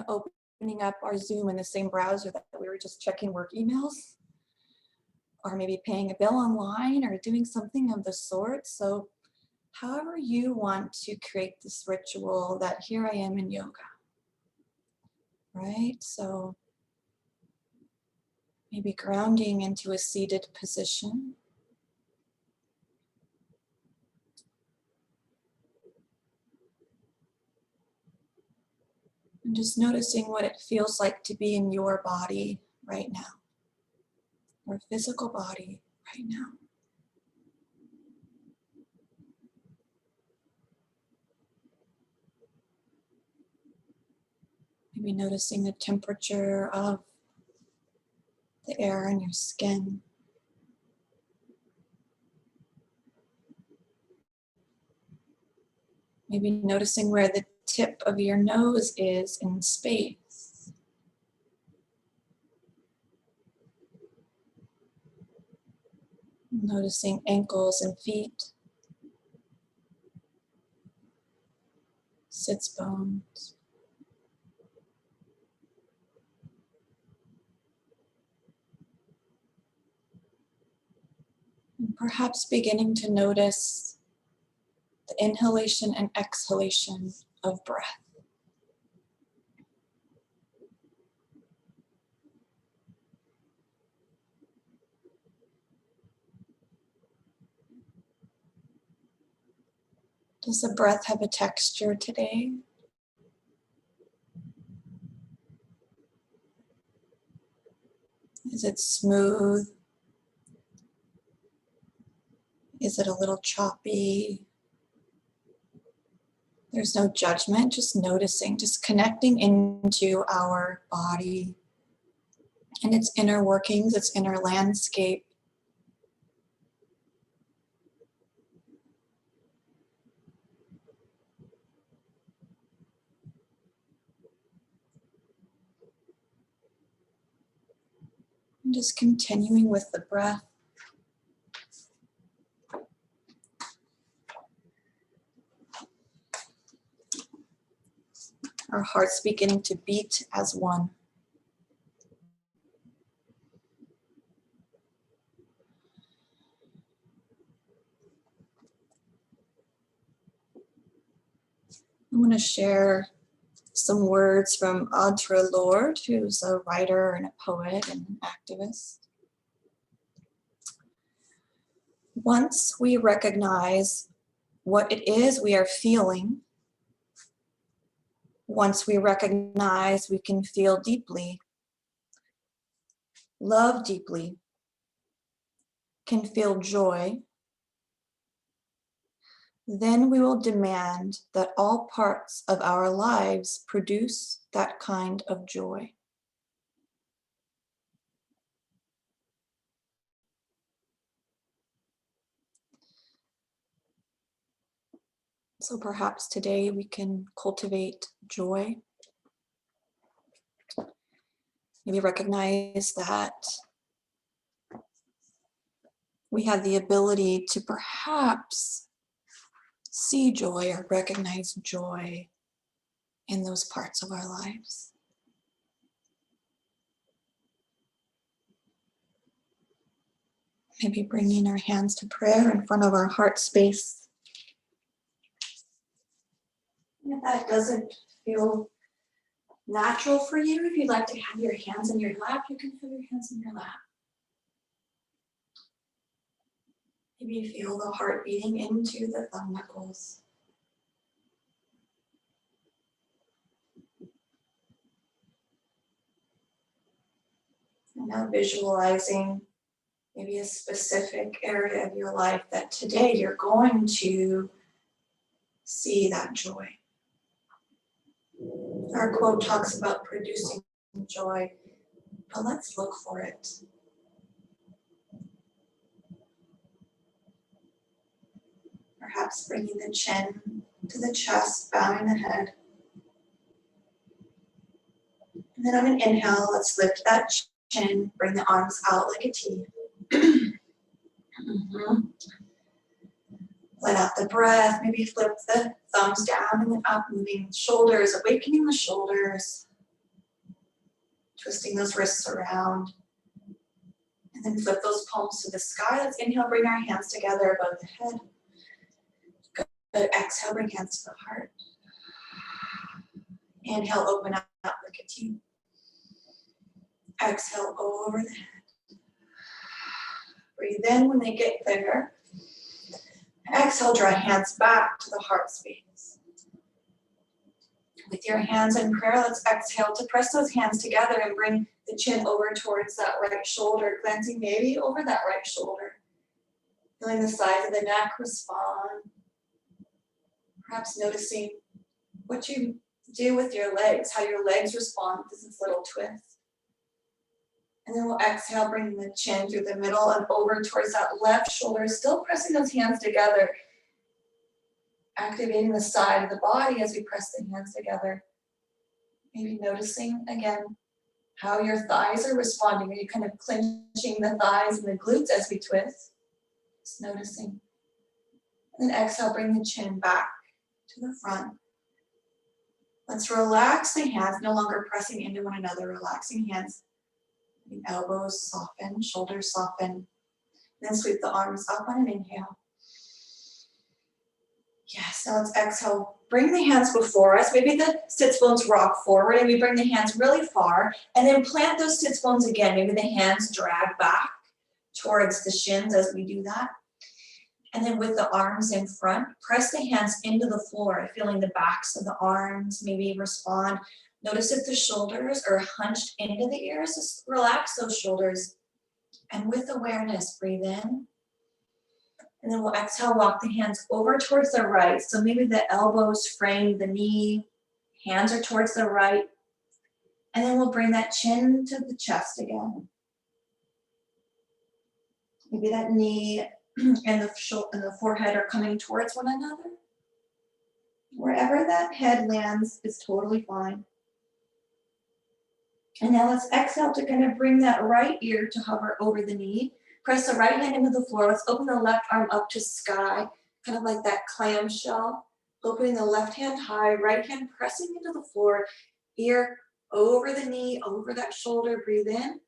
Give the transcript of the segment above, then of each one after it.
Opening up our Zoom in the same browser that we were just checking work emails, or maybe paying a bill online or doing something of the sort. So however you want to create this ritual that here I am in yoga, right? So maybe grounding into a seated position. And just noticing what it feels like to be in your body right now, your physical body right now. Maybe noticing the temperature of the air in your skin. Maybe noticing where the tip of your nose is in space. Noticing ankles and feet, sits bones. And perhaps beginning to notice the inhalation and exhalation of breath. Does the breath have a texture today? Is it smooth? Is it a little choppy? There's no judgment, just noticing, just connecting into our body and its inner workings, its inner landscape. And just continuing with the breath. Our hearts beginning to beat as one. I want to share some words from Audre Lourde, who's a writer and a poet and an activist. Once we recognize what it is we are feeling, once we recognize we can feel deeply, love deeply, can feel joy, then we will demand that all parts of our lives produce that kind of joy. So perhaps today we can cultivate joy. Maybe recognize that we have the ability to perhaps see joy or recognize joy in those parts of our lives. Maybe bringing our hands to prayer in front of our heart space. And if that doesn't feel natural for you, if you'd like to have your hands in your lap, you can have your hands in your lap. Maybe feel the heart beating into the thumb knuckles. And now visualizing maybe a specific area of your life that today you're going to see that joy. Our quote talks about producing joy, but let's look for it. Perhaps bringing the chin to the chest, bowing the head. And then on an inhale, let's lift that chin, bring the arms out like a T. Let out the breath, maybe flip the thumbs down and then up, moving the shoulders, awakening the shoulders. Twisting those wrists around. And then flip those palms to the sky. Let's inhale, bring our hands together above the head. Good. Exhale, bring hands to the heart. Inhale, open up like a T. Exhale, over the head. Breathe in when they get there. Exhale, draw hands back to the heart space. With your hands in prayer, let's exhale to press those hands together and bring the chin over towards that right shoulder, glancing maybe over that right shoulder. Feeling the sides of the neck respond. Perhaps noticing what you do with your legs, how your legs respond to this little twist. And then we'll exhale, bring the chin through the middle and over towards that left shoulder, still pressing those hands together. Activating the side of the body as we press the hands together. Maybe noticing again how your thighs are responding. Are you kind of clenching the thighs and the glutes as we twist? Just noticing. And then exhale, bring the chin back to the front. Let's relax the hands, no longer pressing into one another, relaxing hands. Elbows soften, shoulders soften. Then sweep the arms up on an inhale. Yes, now let's exhale. Bring the hands before us. Maybe the sits bones rock forward and we bring the hands really far and then plant those sits bones again. Maybe the hands drag back towards the shins as we do that. And then with the arms in front, press the hands into the floor, feeling the backs of the arms, maybe respond. Notice if the shoulders are hunched into the ears, just relax those shoulders. And with awareness, breathe in. And then we'll exhale, walk the hands over towards the right. So maybe the elbows frame the knee, hands are towards the right. And then we'll bring that chin to the chest again. Maybe that knee and the forehead are coming towards one another. Wherever that head lands is totally fine. And now let's exhale to kind of bring that right ear to hover over the knee. Press the right hand into the floor. Let's open the left arm up to sky, kind of like that clamshell. Opening the left hand high, right hand pressing into the floor, ear over the knee, over that shoulder, breathe in.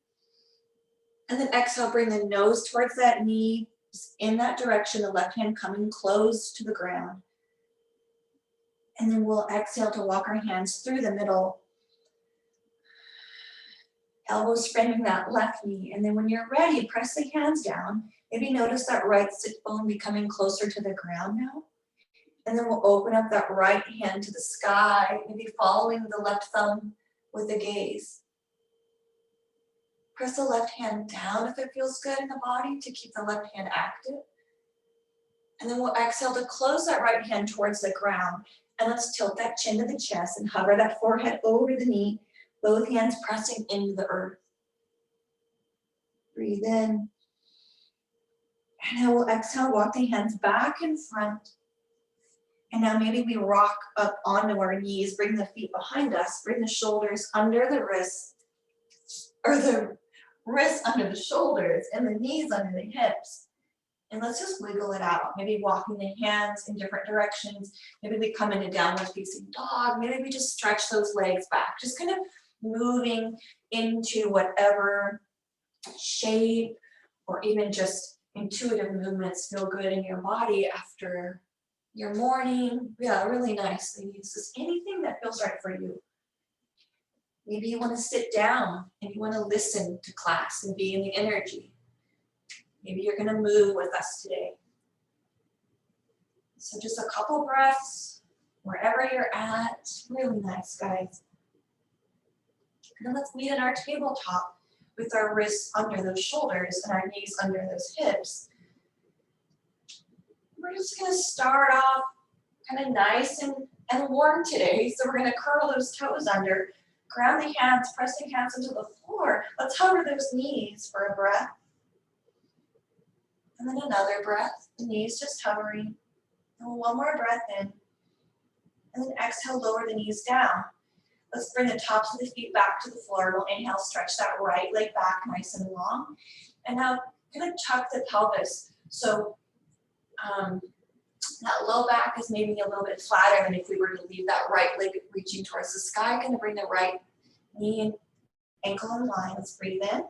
And then exhale, bring the nose towards that knee, in that direction, the left hand coming close to the ground. And then we'll exhale to walk our hands through the middle. Elbows framing that left knee. And then when you're ready, press the hands down. Maybe notice that right sit bone becoming closer to the ground now. And then we'll open up that right hand to the sky, maybe following the left thumb with the gaze. Press the left hand down if it feels good in the body to keep the left hand active. And then we'll exhale to close that right hand towards the ground. And let's tilt that chin to the chest and hover that forehead over the knee, both hands pressing into the earth. Breathe in. And now we'll exhale, walk the hands back in front. And now maybe we rock up onto our knees, bring the feet behind us, bring the shoulders under the wrists, or the wrists under the shoulders and the knees under the hips. And let's just wiggle it out. Maybe walking the hands in different directions. Maybe we come into downward facing dog. Maybe we just stretch those legs back. Just kind of moving into whatever shape or even just intuitive movements feel good in your body after your morning. Yeah, really nice. It's just anything that feels right for you. Maybe you want to sit down and you want to listen to class and be in the energy. Maybe you're going to move with us today. So just a couple breaths wherever you're at. Really nice, guys. And then let's meet at our tabletop with our wrists under those shoulders and our knees under those hips. We're just going to start off kind of nice and warm today. So we're going to curl those toes under, ground the hands, pressing hands into the floor. Let's hover those knees for a breath. And then another breath, the knees just hovering. And one more breath in. And then exhale, lower the knees down. Let's bring the tops of the feet back to the floor. We'll inhale, stretch that right leg back nice and long. And now kind of tuck the pelvis. So that low back is maybe a little bit flatter than if we were to leave that right leg reaching towards the sky. Going to bring the right knee ankle in line. Let's breathe in.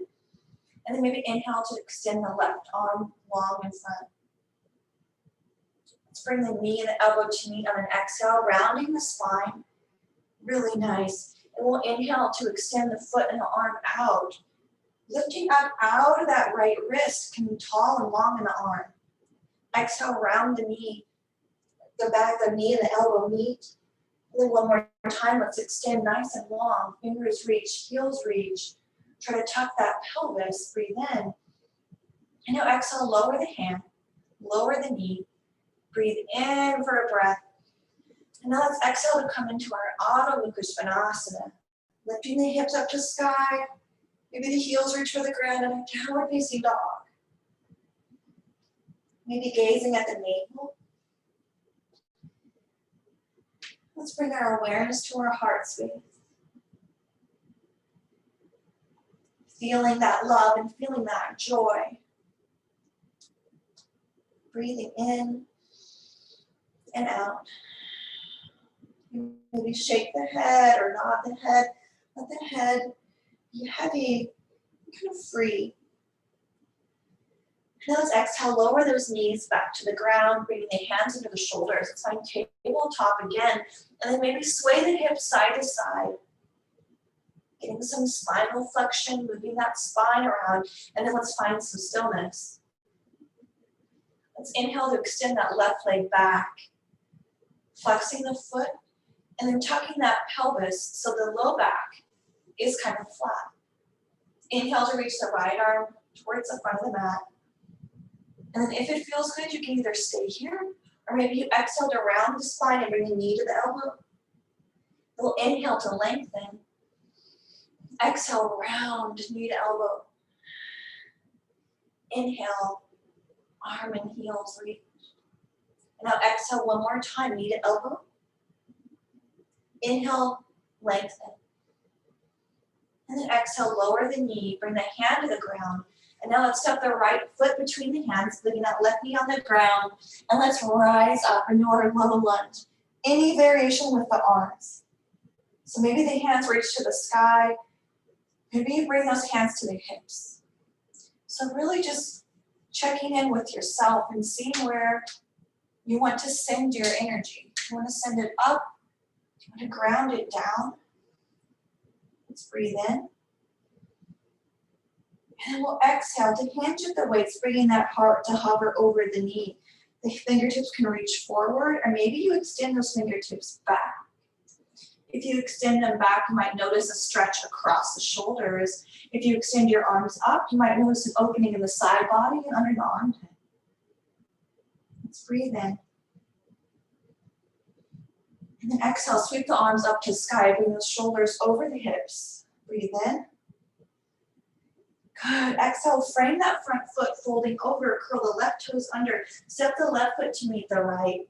And then maybe inhale to extend the left arm long in front. Let's bring the knee and the elbow to meet on an exhale, rounding the spine. Really nice. And we'll inhale to extend the foot and the arm out. Lifting up out of that right wrist, can be tall and long in the arm. Exhale, round the knee. The back of the knee and the elbow meet. And then one more time, let's extend nice and long. Fingers reach, heels reach. Try to tuck that pelvis, breathe in. And now exhale, lower the hand, lower the knee. Breathe in for a breath. And now let's exhale to come into our Audre Lourde. Lifting the hips up to sky. Maybe the heels reach for the ground in a downward facing dog. Maybe gazing at the navel. Let's bring our awareness to our heart space. Feeling that love and feeling that joy. Breathing in and out. Maybe shake the head or nod the head. Let the head be heavy, kind of free. Now let's exhale, lower those knees back to the ground, bringing the hands under the shoulders. Let's find tabletop again, and then maybe sway the hips side to side. Getting some spinal flexion, moving that spine around, and then let's find some stillness. Let's inhale to extend that left leg back, flexing the foot, and then tucking that pelvis so the low back is kind of flat. Inhale to reach the right arm towards the front of the mat. And then if it feels good, you can either stay here, or maybe you exhale to round the spine and bring the knee to the elbow. We'll inhale to lengthen. Exhale, round, knee to elbow. Inhale, arm and heels reach. And now exhale one more time, knee to elbow. Inhale, lengthen. And then exhale, lower the knee, bring the hand to the ground. And now let's step the right foot between the hands, leaving that left knee on the ground. And let's rise up into our low lunge. Any variation with the arms. So maybe the hands reach to the sky. Maybe you bring those hands to the hips. So really just checking in with yourself and seeing where you want to send your energy. You want to send it up. You want to ground it down. Let's breathe in. And then we'll exhale to hinge at the weights, bringing that heart to hover over the knee. The fingertips can reach forward, or maybe you extend those fingertips back. If you extend them back, you might notice a stretch across the shoulders. If you extend your arms up, you might notice an opening in the side body and under the armpit. Let's breathe in. And then exhale, sweep the arms up to the sky, bring those shoulders over the hips. Breathe in. Good. Exhale, frame that front foot folding over, curl the left toes under, step the left foot to meet the right.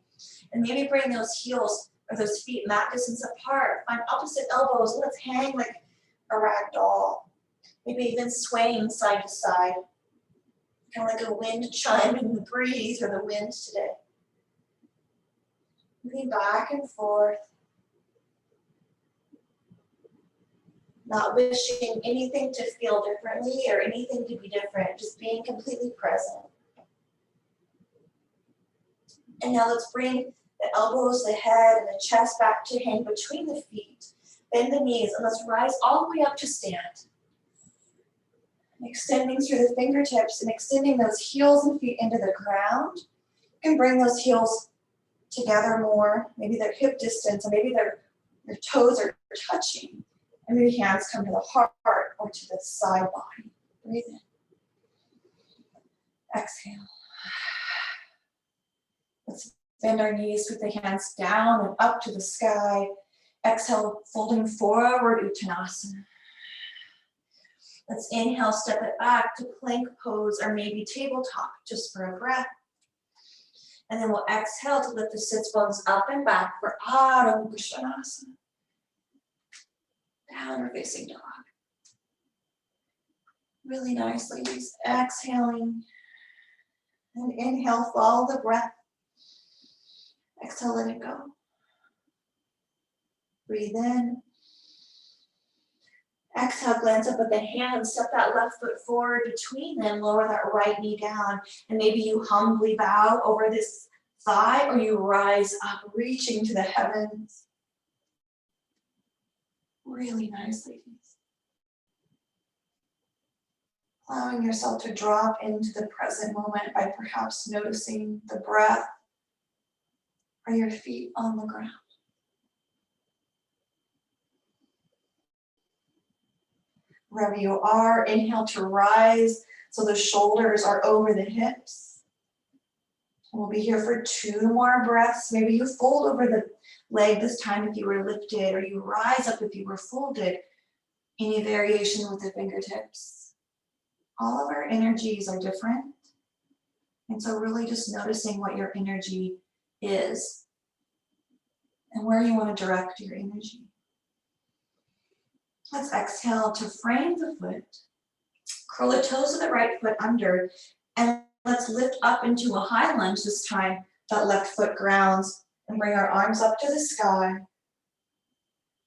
And maybe bring those heels or those feet mat distance apart. Find opposite elbows. Let's hang like a rag doll. Maybe even swaying side to side. Kind of like a wind chime in the breeze or the wind today. Moving back and forth. Not wishing anything to feel differently or anything to be different, just being completely present. And now let's bring the elbows, the head, and the chest back to hang between the feet. Bend the knees, and let's rise all the way up to stand. Extending through the fingertips and extending those heels and feet into the ground. You can bring those heels together more. Maybe they're hip distance, or maybe their toes are touching. And maybe hands come to the heart or to the side body. Breathe in. Exhale. Let's bend our knees with the hands down and up to the sky. Exhale, folding forward, Uttanasana. Let's inhale, step it back to plank pose or maybe tabletop just for a breath. And then we'll exhale to lift the sits bones up and back for Ardha Uttanasana. Downward facing dog. Really nice, ladies. Exhaling. And inhale, follow the breath. Exhale, let it go. Breathe in. Exhale, glance up at the hands, step that left foot forward between them, lower that right knee down, and maybe you humbly bow over this thigh, or you rise up, reaching to the heavens. Really nice, ladies. Allowing yourself to drop into the present moment by perhaps noticing the breath or your feet on the ground. Wherever you are, inhale to rise so the shoulders are over the hips. We'll be here for 2 more breaths. Maybe you fold over the leg this time if you were lifted, or you rise up if you were folded. Any variation with the fingertips. All of our energies are different. And so really just noticing what your energy is and where you want to direct your energy. Let's exhale to frame the foot. Curl the toes of the right foot under, and let's lift up into a high lunge this time. That left foot grounds, and bring our arms up to the sky.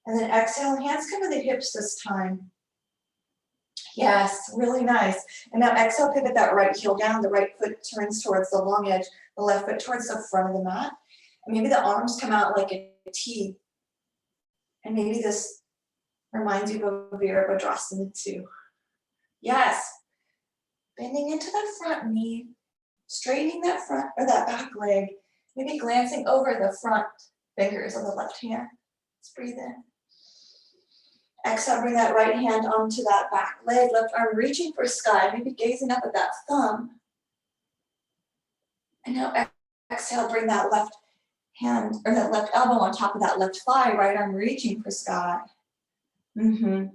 And then exhale, hands come to the hips this time. Yes, really nice. And now exhale, pivot that right heel down. The right foot turns towards the long edge, the left foot towards the front of the mat. And maybe the arms come out like a T. And maybe this reminds you of Virabhadrasana too. Yes. Bending into the front knee, straightening that front or that back leg, maybe glancing over the front fingers of the left hand. Let's breathe in. Exhale, bring that right hand onto that back leg, left arm reaching for sky, maybe gazing up at that thumb. And now exhale, bring that left hand or that left elbow on top of that left thigh, right arm reaching for sky. If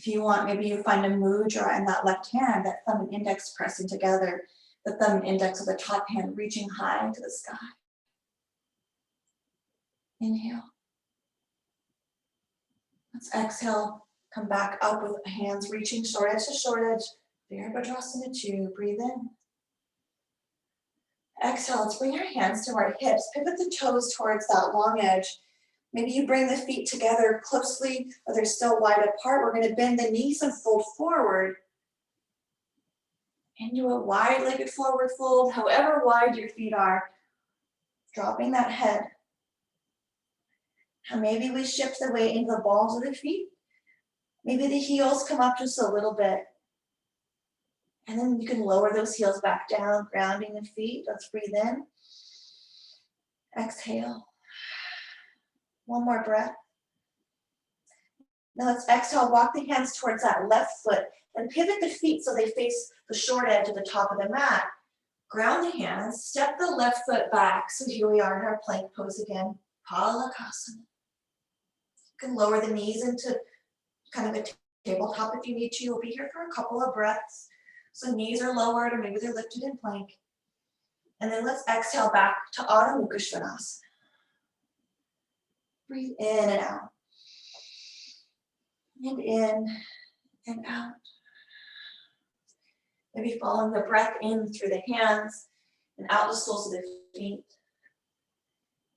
you want, maybe you find a mudra in that left hand, that thumb and index pressing together, the thumb and index of the top hand reaching high to the sky. Inhale. Let's exhale, come back up with hands reaching short edge to short edge. Virabhadrasana 2, breathe in. Exhale, let's bring our hands to our hips, pivot the toes towards that long edge. Maybe you bring the feet together closely, or they're still wide apart. We're gonna bend the knees and fold forward into a wide-legged forward fold, however wide your feet are, dropping that head. Now maybe we shift the weight into the balls of the feet. Maybe the heels come up just a little bit. And then you can lower those heels back down, grounding the feet. Let's breathe in. Exhale. One more breath. Now let's exhale, walk the hands towards that left foot and pivot the feet so they face the short edge of the top of the mat. Ground the hands, step the left foot back. So here we are in our plank pose again, Palakasana. You can lower the knees into kind of a tabletop if you need to. You'll be here for a couple of breaths. So knees are lowered or maybe they're lifted in plank. And then let's exhale back to Adho Mukha Svanasana. Breathe in and out. And in and out. Maybe following the breath in through the hands and out the soles of the feet.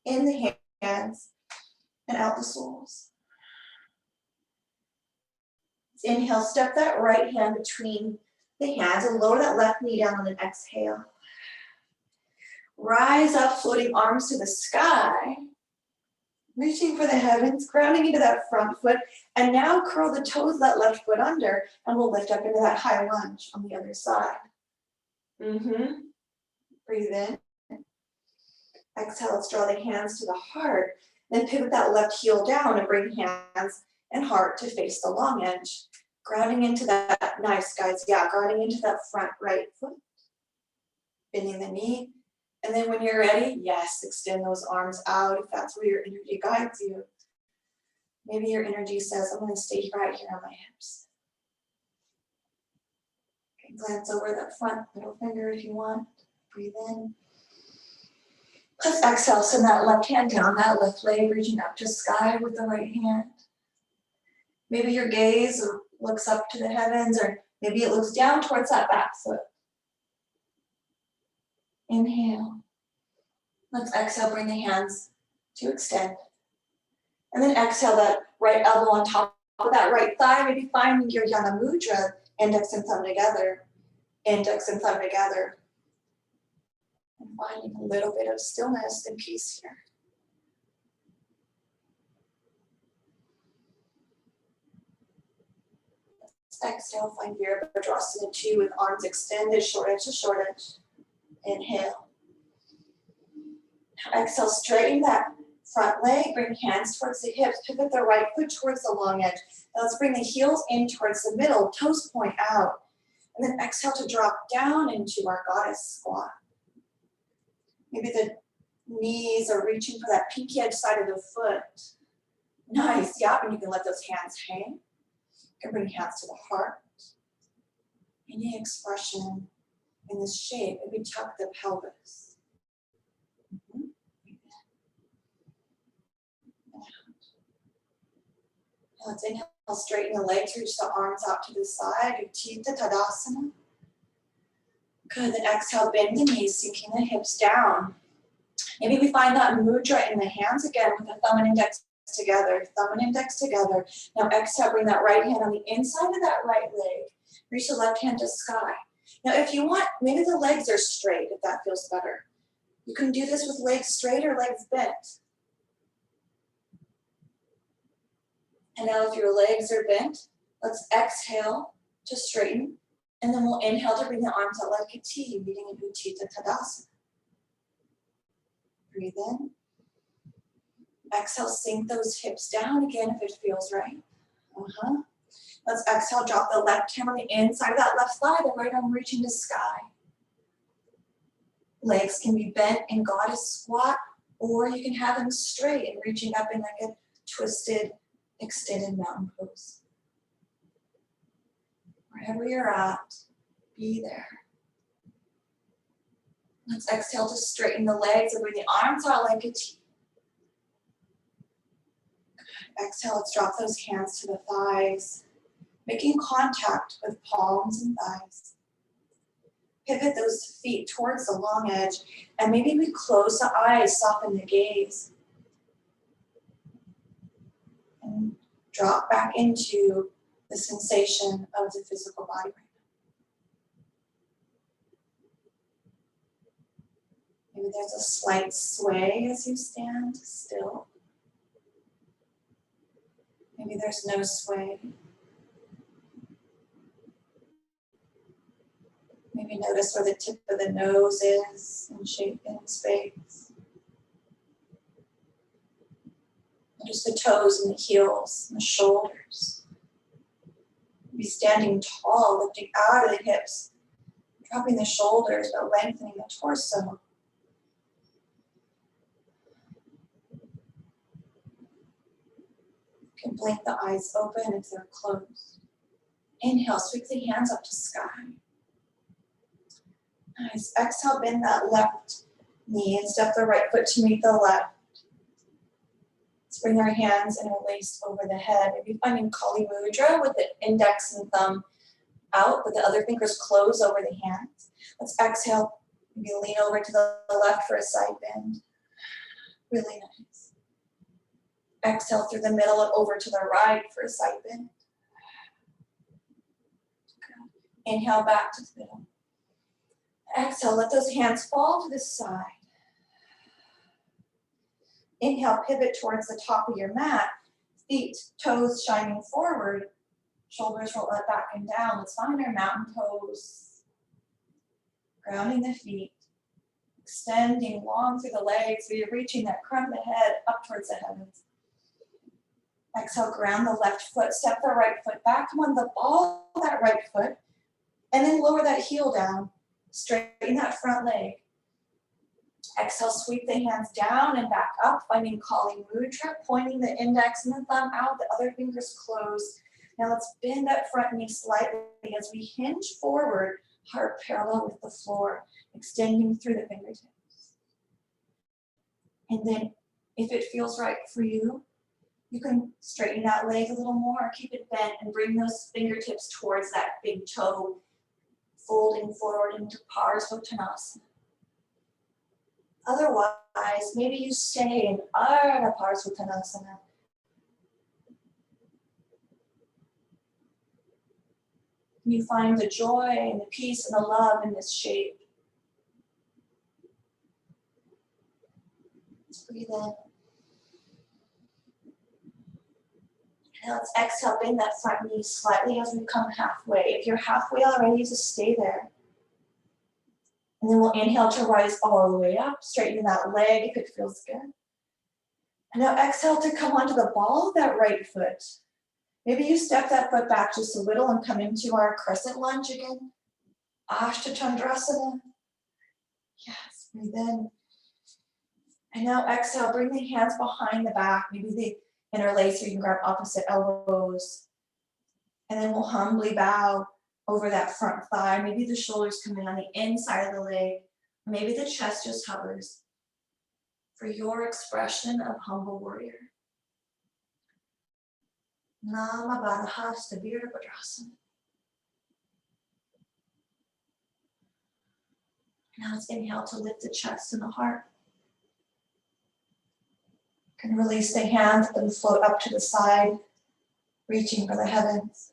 In the hands and out the soles. Let's inhale, step that right hand between the hands and lower that left knee down on an exhale. Rise up, floating arms to the sky. Reaching for the heavens, grounding into that front foot, and now curl the toes of that left foot under, and we'll lift up into that high lunge on the other side. Breathe in. Exhale, let's draw the hands to the heart, then pivot that left heel down and bring hands and heart to face the long edge. Grounding into that, nice guys, yeah, grounding into that front right foot. Bending the knee. And then when you're ready, yes, extend those arms out if that's where your energy guides you. Maybe your energy says, I'm going to stay right here on my hips. You can glance over that front middle finger if you want. Breathe in. Let's exhale, send that left hand down, that left leg reaching up to sky with the right hand. Maybe your gaze looks up to the heavens, or maybe it looks down towards that back foot. Inhale. Let's exhale, bring the hands to extend. And then exhale that right elbow on top of that right thigh, maybe finding your Yana Mudra, index and thumb together, index and thumb together. And finding a little bit of stillness and peace here. Exhale, find Virabhadrasana 2 with arms extended, short edge to short edge. Inhale. Now exhale, straighten that front leg, bring hands towards the hips, pivot the right foot towards the long edge. Now let's bring the heels in towards the middle, toes point out. And then exhale to drop down into our goddess squat. Maybe the knees are reaching for that pinky edge side of the foot. Nice, yeah, and you can let those hands hang. You can bring hands to the heart. Any expression in this shape, maybe tuck the pelvis. Let's inhale, straighten the legs, reach the arms out to the side, Utthita Tadasana. Good, then exhale, bend the knees, sinking the hips down. Maybe we find that mudra in the hands again with the thumb and index together, thumb and index together. Now exhale, bring that right hand on the inside of that right leg. Reach the left hand to sky. Now if you want, maybe the legs are straight if that feels better. You can do this with legs straight or legs bent. And now if your legs are bent, let's exhale to straighten. And then we'll inhale to bring the arms out like a T, meeting in Utthita Tadasana. Breathe in. Exhale, sink those hips down again if it feels right. Let's exhale, drop the left hand on the inside of that left thigh, the right arm reaching to sky. Legs can be bent in goddess squat, or you can have them straight and reaching up in like a twisted, extended mountain pose. Wherever you're at, be there. Let's exhale to straighten the legs and bring the arms out like a T. Exhale, let's drop those hands to the thighs, making contact with palms and thighs. Pivot those feet towards the long edge, and maybe we close the eyes, soften the gaze. And drop back into the sensation of the physical body right now. Maybe there's a slight sway as you stand still. Maybe there's no sway. Maybe notice where the tip of the nose is in shape and space. Notice the toes and the heels and the shoulders. Be standing tall, lifting out of the hips, dropping the shoulders, but lengthening the torso. You can blink the eyes open if they're closed. Inhale, sweep the hands up to sky. Nice. Exhale, bend that left knee and step the right foot to meet the left. Let's bring our hands interlaced over the head. Maybe finding Kali Mudra with the index and thumb out, with the other fingers closed over the hands. Let's exhale, maybe lean over to the left for a side bend. Really nice. Exhale through the middle and over to the right for a side bend. Good. Inhale back to the middle. Exhale, let those hands fall to the side. Inhale, pivot towards the top of your mat. Feet, toes shining forward. Shoulders roll up, back and down. Let's find our mountain pose. Grounding the feet. Extending long through the legs. So you're reaching that crown of the head up towards the heavens. Exhale, ground the left foot. Step the right foot back. Come on, the ball of that right foot. And then lower that heel down. Straighten that front leg. Exhale, sweep the hands down and back up, finding Kali Mudra, pointing the index and the thumb out, the other fingers closed. Now let's bend that front knee slightly as we hinge forward, heart parallel with the floor, extending through the fingertips. And then if it feels right for you, you can straighten that leg a little more, keep it bent, and bring those fingertips towards that big toe, folding forward into Parsvottanasana. Otherwise, maybe you stay in Ardha Parsvottanasana. You find the joy and the peace and the love in this shape. Let's breathe in. Now let's exhale, bend that front knee slightly as we come halfway. If you're halfway already, just stay there. And then we'll inhale to rise all the way up, straighten that leg if it feels good. And now exhale to come onto the ball of that right foot. Maybe you step that foot back just a little and come into our Crescent Lunge again. Ashtatandrasana. Yes, breathe in. And now exhale, bring the hands behind the back. Maybe they interlace or you can grab opposite elbows. And then we'll humbly bow over that front thigh. Maybe the shoulders come in on the inside of the leg. Maybe the chest just hovers for your expression of humble warrior. Namabadahasta Virabhadrasana. Now let's inhale to lift the chest and the heart. You can release the hands and float up to the side, reaching for the heavens.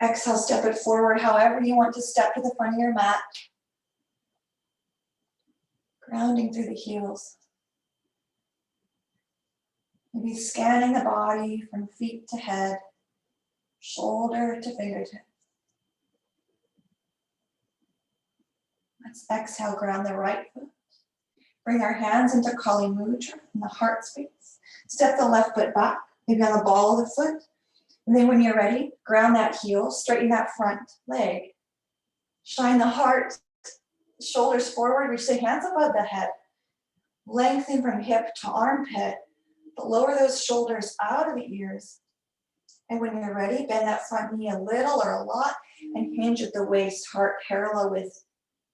Exhale, step it forward however you want to step to the front of your mat. Grounding through the heels. Maybe scanning the body from feet to head, shoulder to fingertip. Let's exhale, ground the right foot. Bring our hands into Kali Mudra in the heart space. Step the left foot back, maybe on the ball of the foot. And then when you're ready, ground that heel, straighten that front leg. Shine the heart, shoulders forward, reach the hands above the head. Lengthen from hip to armpit, but lower those shoulders out of the ears. And when you're ready, bend that front knee a little or a lot and hinge at the waist, heart parallel with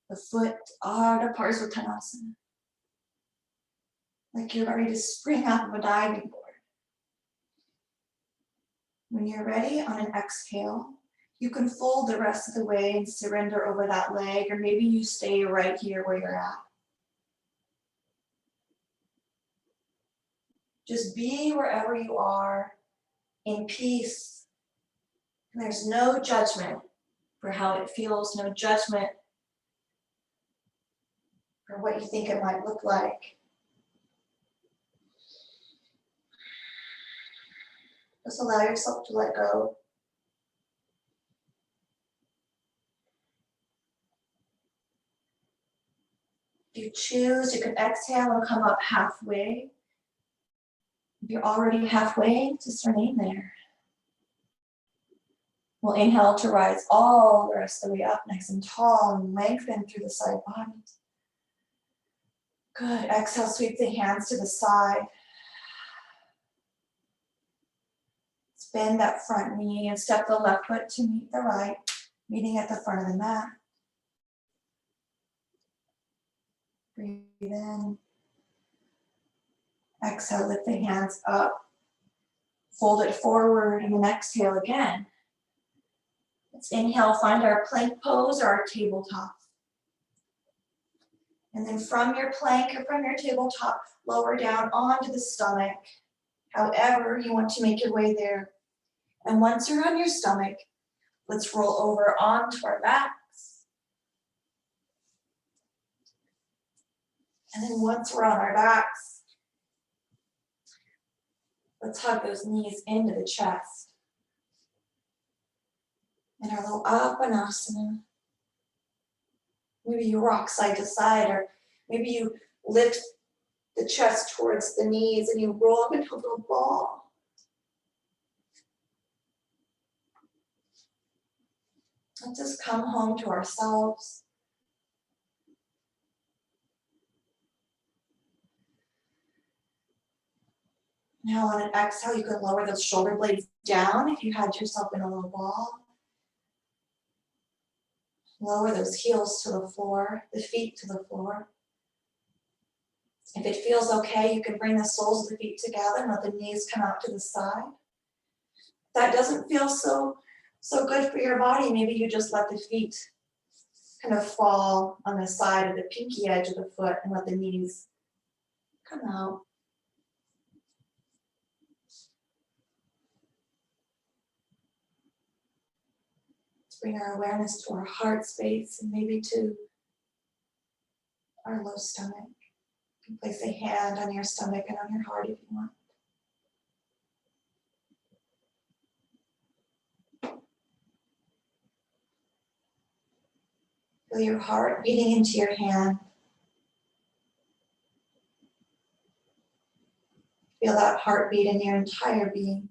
the foot, Ardha Parsvottanasana. Like you're ready to spring off of a diving board. When you're ready, on an exhale, you can fold the rest of the way and surrender over that leg, or maybe you stay right here where you're at. Just be wherever you are in peace. And there's no judgment for how it feels, no judgment for what you think it might look like. Just allow yourself to let go. If you choose, you can exhale and come up halfway. If you're already halfway, just remain there. We'll inhale to rise all the rest of the way up, nice and tall, and lengthen through the side body. Good. Exhale, sweep the hands to the side. Bend that front knee and step the left foot to meet the right, meeting at the front of the mat. Breathe in. Exhale, lift the hands up. Fold it forward and then exhale again. Let's inhale, find our plank pose or our tabletop. And then from your plank or from your tabletop, lower down onto the stomach. However you want to make your way there. And once you're on your stomach, let's roll over onto our backs. And then once we're on our backs, let's hug those knees into the chest. And our little Apanasana. Maybe you rock side to side, or maybe you lift the chest towards the knees and you roll up into a little ball. Let's just come home to ourselves. Now on an exhale, you can lower those shoulder blades down if you had yourself in a little ball. Lower those heels to the floor, the feet to the floor. If it feels okay, you can bring the soles of the feet together and let the knees come out to the side. If that doesn't feel so good for your body, maybe you just let the feet kind of fall on the side of the pinky edge of the foot and let the knees come out. Let's bring our awareness to our heart space and maybe to our low stomach. You can place a hand on your stomach and on your heart if you want. Feel your heart beating into your hand. Feel that heartbeat in your entire being.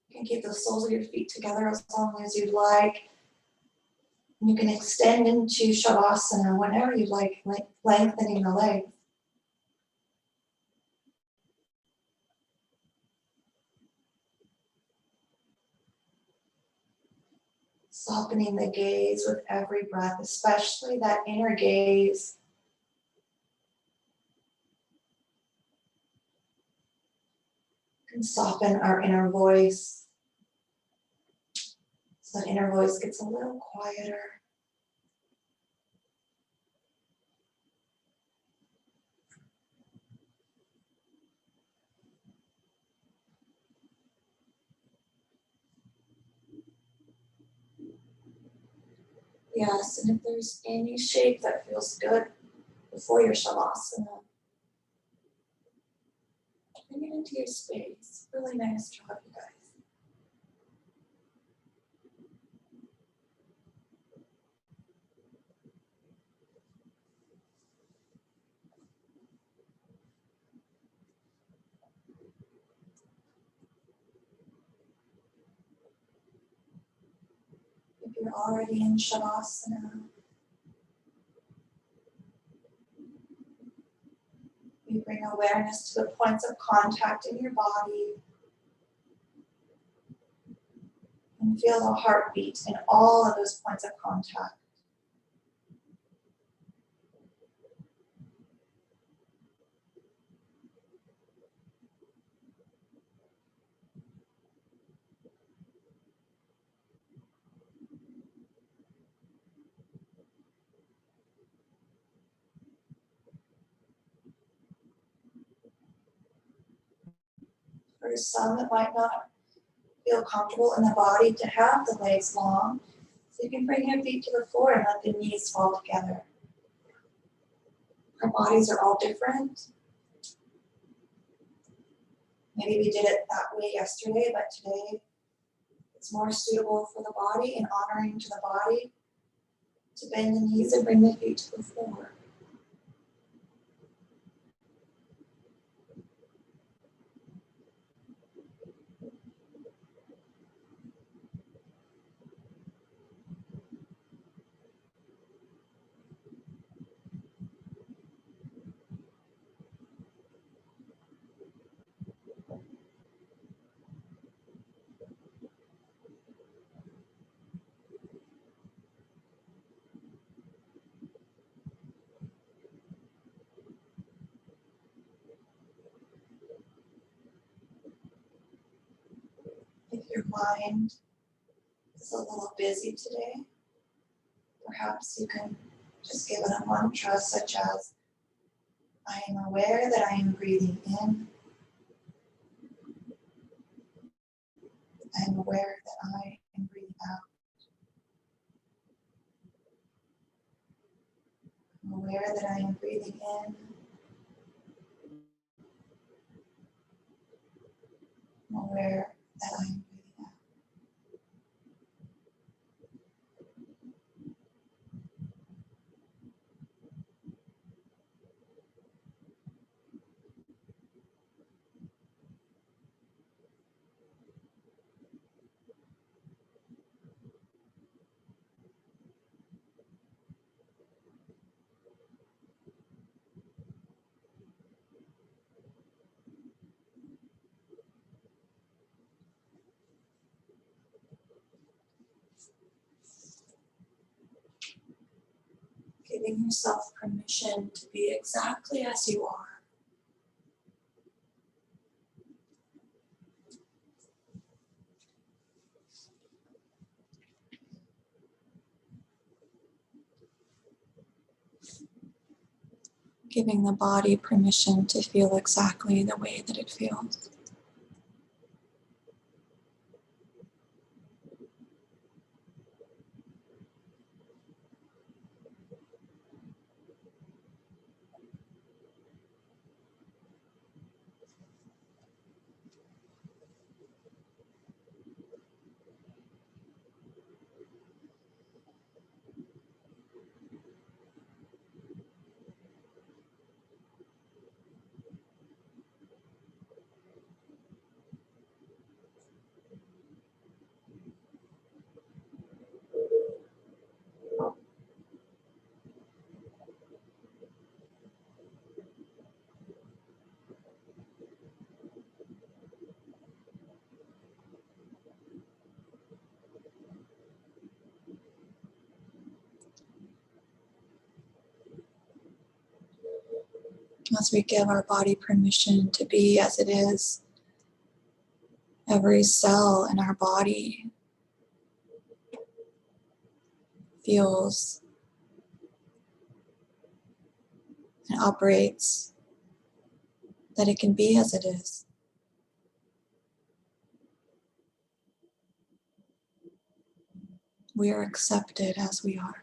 You can keep the soles of your feet together as long as you'd like. You can extend into Shavasana whenever you like, lengthening the legs. Softening the gaze with every breath, especially that inner gaze. You can soften our inner voice. So that inner voice gets a little quieter. Yes, and if there's any shape that feels good before your Shavasana, bring it into your space. Really nice job, you guys. If you're already in Shavasana, you bring awareness to the points of contact in your body and feel the heartbeat in all of those points of contact. For some, it might not feel comfortable in the body to have the legs long, so you can bring your feet to the floor and let the knees fall together. Our bodies are all different. Maybe we did it that way yesterday, but today it's more suitable for the body and honoring to the body to bend the knees and bring the feet to the floor. If your mind is a little busy today, perhaps you can just give it a mantra such as, I am aware that I am breathing in. I am aware that I am breathing out. I'm aware that I am breathing in. I'm aware that I am breathing out. Giving yourself permission to be exactly as you are. Giving the body permission to feel exactly the way that it feels. As we give our body permission to be as it is, every cell in our body feels and operates that it can be as it is. We are accepted as we are.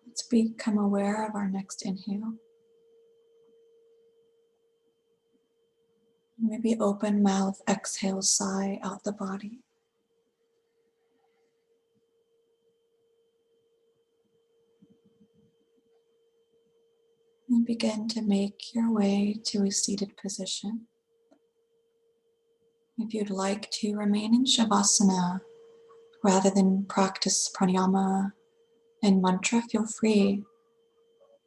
Let's become aware of our next inhale. Maybe open mouth, exhale, sigh out the body. And begin to make your way to a seated position. If you'd like to remain in Shavasana rather than practice pranayama and mantra, feel free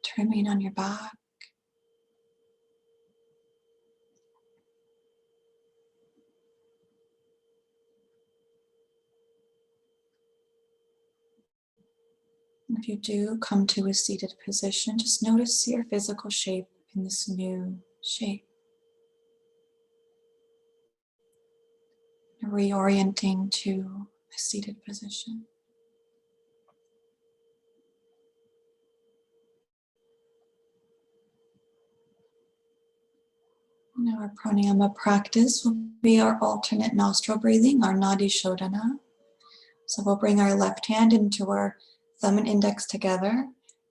to remain on your back. If you do come to a seated position, just notice your physical shape in this new shape. Reorienting to a seated position. Now our pranayama practice will be our alternate nostril breathing, our nadi shodhana. So we'll bring our left hand into our thumb and index together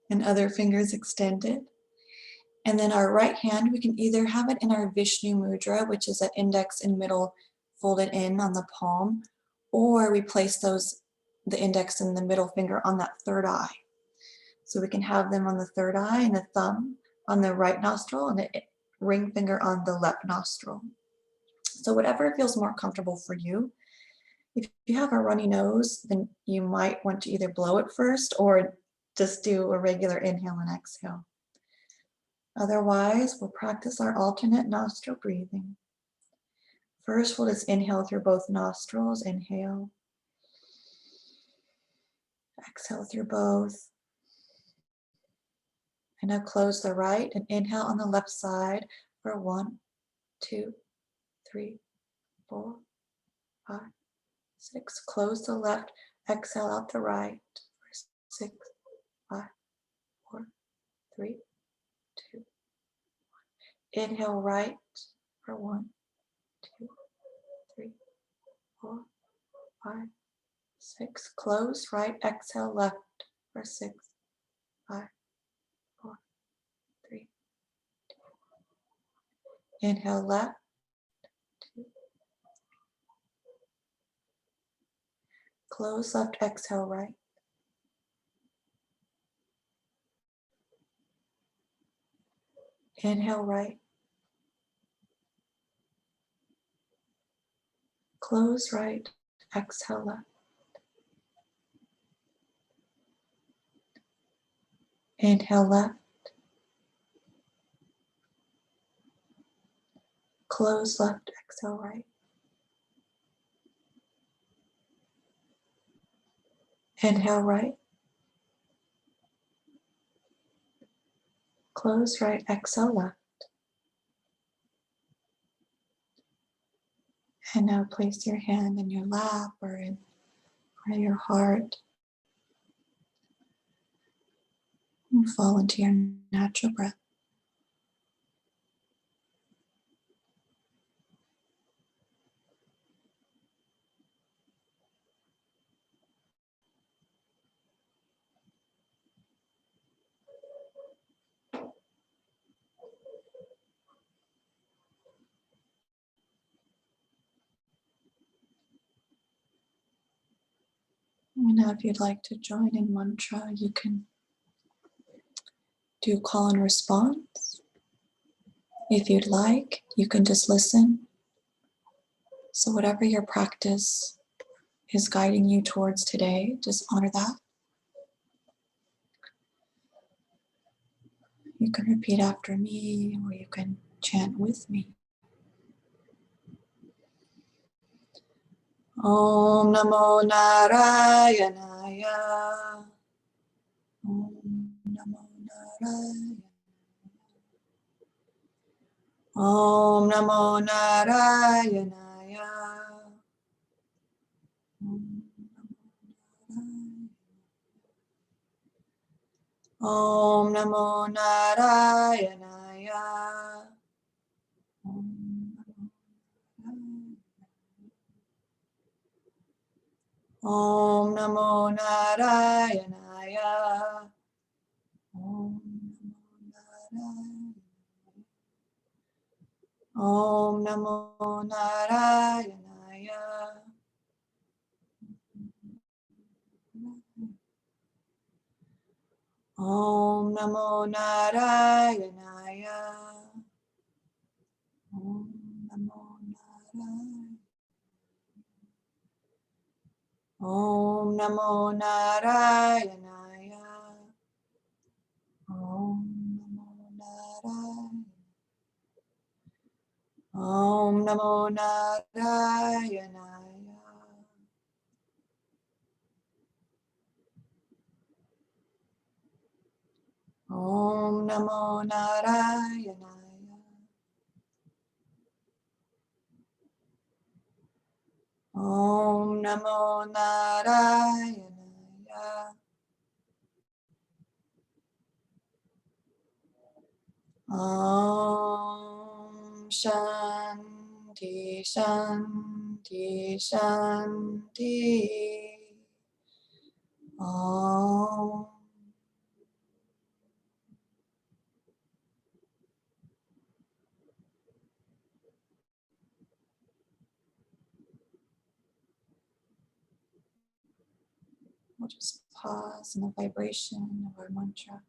and other fingers extended. And then our right hand, we can either have it in our Vishnu mudra, which is that index and middle folded in on the palm, or we place the index and the middle finger on that third eye. So we can have them on the third eye and the thumb on the right nostril and the ring finger on the left nostril. So whatever feels more comfortable for you. If you have a runny nose, then you might want to either blow it first or just do a regular inhale and exhale. Otherwise, we'll practice our alternate nostril breathing. First, we'll just inhale through both nostrils. Inhale. Exhale through both. And now close the right and inhale on the left side for 1, 2, 3, 4, 5, 6. Close the left, exhale out the right for 6, 5, 4, 3, 2, 1. Inhale right for 1, 2, 3, 4, 5, 6. Close right, exhale left for 6, 5, 4, 3, 2. Inhale left, 2. Close left, exhale right. Inhale right. Close right, exhale left. Inhale left. Close left, exhale right. Inhale right. Close right, exhale left. And now place your hand in your lap or in front of your heart. And fall into your natural breath. And now if you'd like to join in mantra, you can do call and response. If you'd like, you can just listen. So whatever your practice is guiding you towards today, just honor that. You can repeat after me, or you can chant with me. Om Namo Narayanaya. Om Namo Narayanaya. Om Namo Narayanaya. Om Namo Narayanaya. Om Namo Narayanaya. Om Namo Narayanaya. Om Namo Narayanaya. Om Namo Narayanaya. Om Namo Narayanaya. Om Namo Narayanaya. Om Namo Narayanaya. Om Namo Narayanaya. Om Namo Narayanaya. Om Shanti Shanti Shanti. Om. We'll just pause in the vibration of our mantra.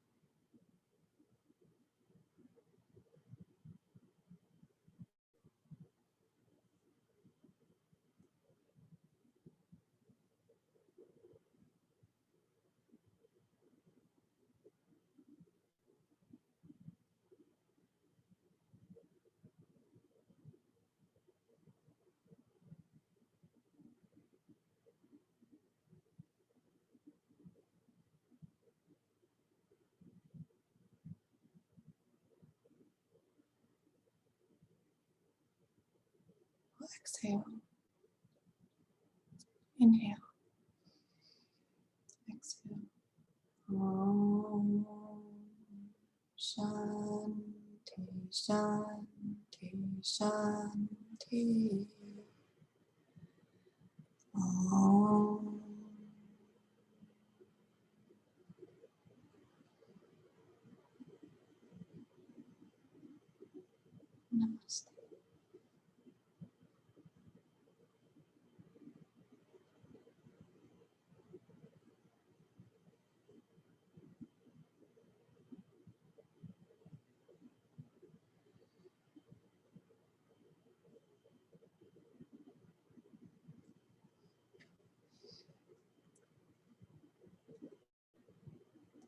Exhale. Inhale. Exhale. Om Shanti Shanti Shanti. Om.